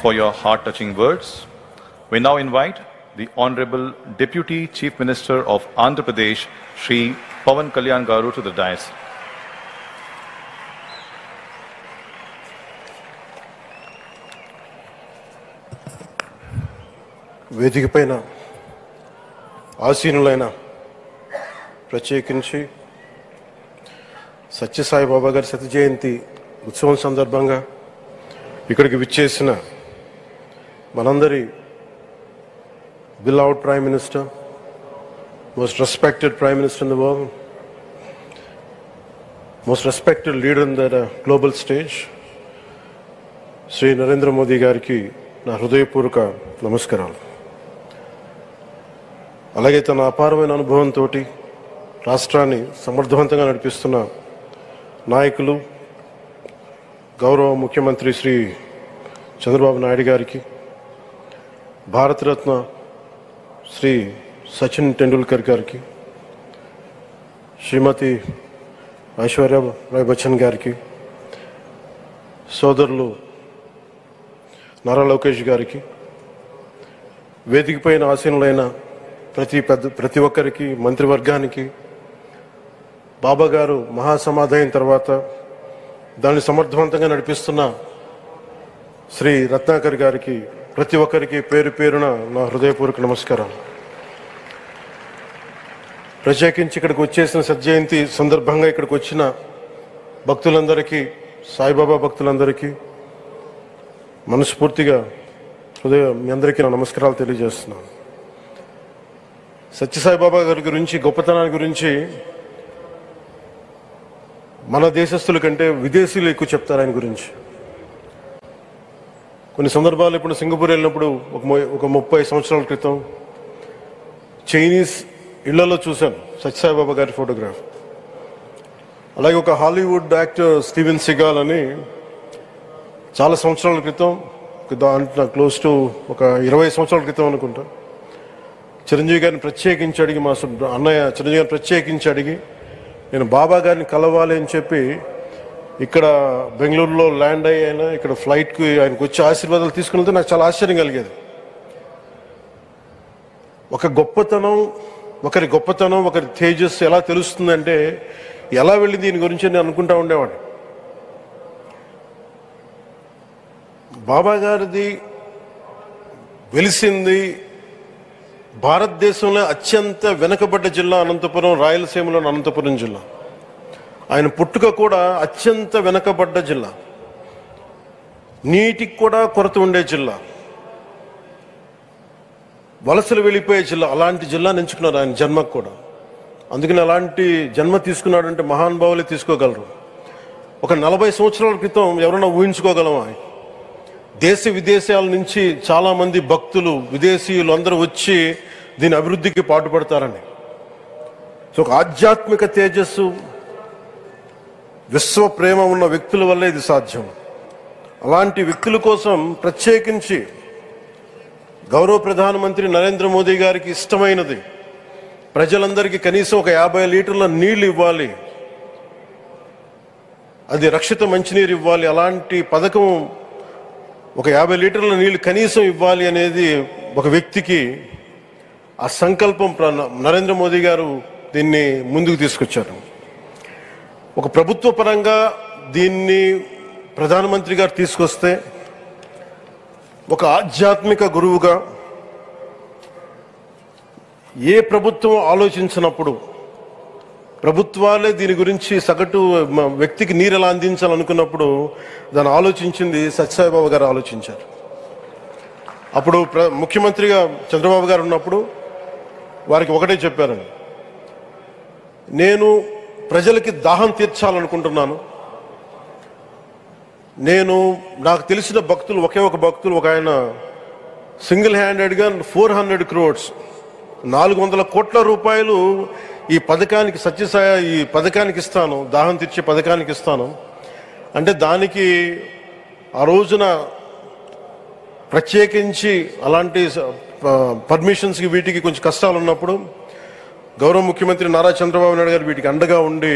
for your heart-touching words. We now invite the Honorable Deputy Chief Minister of Andhra Pradesh, Shri Pawan Kalyan Garu, to the dais. వేదిక పైన ఆసీనులైన ప్రత్యేకించి సత్యసాయిబాబా గారి శత జయంతి ఉత్సవం సందర్భంగా ఇక్కడికి విచ్చేసిన మనందరి beloved Prime Minister, most respected Prime Minister in the world, most respected leader in the global stage, Sri Narendra Modi గారికి నా హృదయపూర్వక నమస్కారాలు. అలాగే తన అపారమైన అనుభవంతో రాష్ట్రాన్ని సమర్థవంతంగా నడిపిస్తున్న నాయకులు గౌరవ ముఖ్యమంత్రి శ్రీ చంద్రబాబు నాయుడు గారికి, భారతరత్న శ్రీ సచిన్ టెండూల్కర్ గారికి, శ్రీమతి ఐశ్వర్య రాయ్ బచ్చన్ గారికి, సోదరులు నారా లోకేష్ గారికి, వేదికపైన ఆసీనులైన ప్రతి ఒక్కరికి, మంత్రివర్గానికి, బాబా గారు మహాసమాధి అయిన తర్వాత దాన్ని సమర్థవంతంగా నడిపిస్తున్న శ్రీ రత్నాకర్ గారికి, ప్రతి ఒక్కరికి పేరు పేరున నా హృదయపూర్వక నమస్కారం. ప్రత్యేకించి ఇక్కడికి వచ్చేసిన సత్యజయంతి సందర్భంగా ఇక్కడికి వచ్చిన భక్తులందరికీ, సాయిబాబా భక్తులందరికీ మనస్ఫూర్తిగా మీ అందరికీ నా నమస్కారాలు తెలియజేస్తున్నాను. సత్యసాయిబాబా గారి గురించి, గొప్పతనాన్ని గురించి మన దేశస్తుల కంటే విదేశీయులు ఎక్కువ చెప్తారు ఆయన గురించి. కొన్ని సందర్భాలు ఇప్పుడు సింగపూర్ వెళ్ళినప్పుడు ఒక 30 సంవత్సరాల క్రితం చైనీస్ ఇళ్లలో చూశాను సత్యసాయిబాబా గారి ఫోటోగ్రాఫ్. అలాగే ఒక హాలీవుడ్ యాక్టర్ స్టీవెన్ సిగాల్ అని చాలా సంవత్సరాల క్రితం, క్లోజ్ టు ఒక 20 సంవత్సరాల క్రితం అనుకుంటా, చిరంజీవి గారిని ప్రత్యేకించి అడిగి, మా అన్నయ్య చిరంజీవి గారిని ప్రత్యేకించి అడిగి నేను బాబా గారిని కలవాలి అని చెప్పి ఇక్కడ బెంగళూరులో ల్యాండ్ అయ్యాను. ఇక్కడ ఫ్లైట్కి ఆయనకు వచ్చి ఆశీర్వాదాలు తీసుకుని నాకు చాలా ఆశ్చర్యం కలిగేది. ఒకరి గొప్పతనం, ఒకరి తేజస్సు ఎలా తెలుస్తుందంటే ఎలా వెళ్ళింది దీని గురించి నేను అనుకుంటా ఉండేవాడిని. బాబా గారిది వెలిసింది భారతదేశంలో అత్యంత వెనుకబడ్డ జిల్లా అనంతపురం, రాయలసీమలోని అనంతపురం జిల్లా. ఆయన పుట్టుక కూడా అత్యంత వెనుకబడ్డ జిల్లా, నీటికి కూడా కొరత ఉండే జిల్లా, వలసలు వెళ్ళిపోయే జిల్లా. అలాంటి జిల్లాని ఎంచుకున్నారు ఆయన జన్మకు కూడా. అందుకని అలాంటి జన్మ తీసుకున్నాడంటే మహానుభావులే తీసుకోగలరు. ఒక 40 సంవత్సరాల క్రితం ఎవరైనా ఊహించుకోగలమా? దేశ విదేశాల నుంచి చాలామంది భక్తులు, విదేశీయులు అందరూ వచ్చి దీని అభివృద్ధికి పాటుపడతారని. సో ఒక ఆధ్యాత్మిక తేజస్సు, విశ్వ ప్రేమ ఉన్న వ్యక్తుల వల్లే ఇది సాధ్యం. అలాంటి వ్యక్తుల కోసం ప్రత్యేకించి గౌరవ ప్రధానమంత్రి నరేంద్ర మోదీ గారికి ఇష్టమైనది ప్రజలందరికీ కనీసం ఒక 50 లీటర్ల నీళ్లు ఇవ్వాలి, అది రక్షిత మంచినీరు ఇవ్వాలి. అలాంటి పథకం, ఒక 50 లీటర్ల నీళ్లు కనీసం ఇవ్వాలి అనేది ఒక వ్యక్తికి ఆ సంకల్పం నరేంద్ర మోదీ గారు దీన్ని ముందుకు తీసుకొచ్చారు. ఒక ప్రభుత్వ పరంగా దీన్ని ప్రధానమంత్రి గారు తీసుకొస్తే, ఒక ఆధ్యాత్మిక గురువుగా ఏ ప్రభుత్వం ఆలోచించినప్పుడు, ప్రభుత్వాలే దీని గురించి సగటు వ్యక్తికి నీరు ఎలా అందించాలనుకున్నప్పుడు దాన్ని ఆలోచించింది సత్యసాయిబాబా గారు ఆలోచించారు. అప్పుడు ముఖ్యమంత్రిగా చంద్రబాబు గారు ఉన్నప్పుడు వారికి ఒకటే చెప్పారండి, నేను ప్రజలకి దాహం తీర్చాలనుకుంటున్నాను. నాకు తెలిసిన భక్తులు, ఒక భక్తులు, ఒక ఆయన సింగిల్ హ్యాండెడ్గా 400 crores 400 కోట్ల రూపాయలు ఈ పథకానికి, సత్యసాయి ఈ పథకానికి ఇస్తాను, దాహం తీర్చే పథకానికి ఇస్తాను అంటే, దానికి ఆ రోజున ప్రత్యేకించి అలాంటి పర్మిషన్స్కి వీటికి కొంచెం కష్టాలు ఉన్నప్పుడు గౌరవ ముఖ్యమంత్రి నారా చంద్రబాబు నాయుడు గారు వీటికి అండగా ఉండి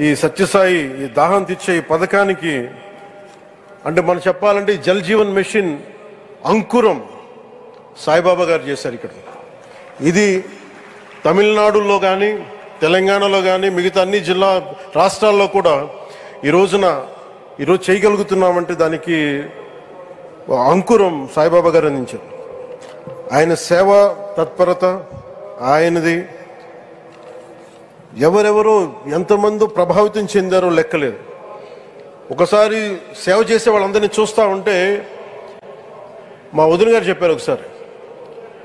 ఈ సత్యసాయి ఈ దాహం తీర్చే ఈ పథకానికి అంటే మనం చెప్పాలంటే జల్ జీవన్ మిషన్ అంకురం సాయిబాబా గారు చేశారు ఇక్కడ. ఇది తమిళనాడులో కానీ తెలంగాణలో కానీ మిగతా అన్ని రాష్ట్రాల్లో కూడా ఈరోజు చేయగలుగుతున్నామంటే దానికి అంకురం సాయిబాబా గారు అందించారు. ఆయన సేవా తత్పరత, ఆయనది ఎవరెవరో ఎంతమంది ప్రభావితం చెందారో లెక్కలేదు. ఒకసారి సేవ చేసే వాళ్ళందరినీ చూస్తూ ఉంటే మా వదిన గారు చెప్పారు, ఒకసారి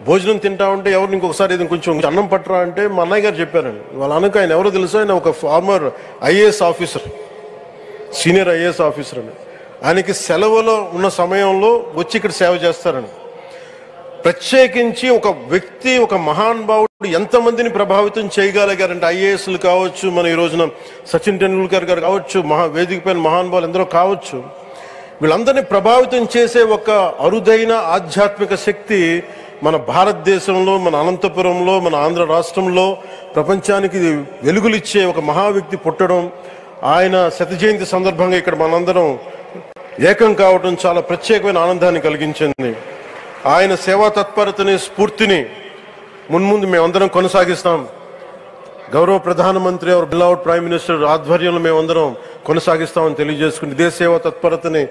భోజనం తింటా ఉంటే ఎవరిని ఇంకొకసారి ఇది కొంచెం అన్నం పట్టరా అంటే మా అన్నయ్య గారు చెప్పారండి. వాళ్ళ అన్నకు ఆయన ఎవరో తెలుసు, ఆయన ఒక farmer IAS officer, senior IAS officer అని. ఆయనకి సెలవులో ఉన్న సమయంలో వచ్చి ఇక్కడ సేవ చేస్తారని. ప్రత్యేకించి ఒక వ్యక్తి, ఒక మహానుభావుడు ఎంతమందిని ప్రభావితం చేయగలిగారంటే ఐఏఎస్లు కావచ్చు, మన ఈ రోజున సచిన్ టెండూల్కర్ గారు కావచ్చు, వేదిక పైన మహానుభావులు ఎందరో కావచ్చు, వీళ్ళందరినీ ప్రభావితం చేసే ఒక అరుదైన ఆధ్యాత్మిక శక్తి మన భారతదేశంలో, మన అనంతపురంలో, మన ఆంధ్ర రాష్ట్రంలో ప్రపంచానికి వెలుగులిచ్చే ఒక మహా వ్యక్తి పుట్టడం, ఆయన శత జయంతి సందర్భంగా ఇక్కడ మనందరం ఏకం కావడం చాలా ప్రత్యేకమైన ఆనందాన్ని కలిగించింది. ఆయన సేవా తత్పరతని, స్ఫూర్తిని మున్ముందు మేమందరం కొనసాగిస్తాం. గౌరవ ప్రధానమంత్రి और బిలావ్డ్ ప్రైమ్ మినిస్టర్ ఆధ్వర్యంలో మేమందరం కొనసాగిస్తామని తెలియజేసుకుని ఇదే సేవా తత్పరతని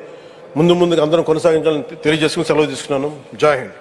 ముందు అందరం కొనసాగించాలని తెలియజేసుకుని సెలవు తీసుకున్నాను. జై హింద్.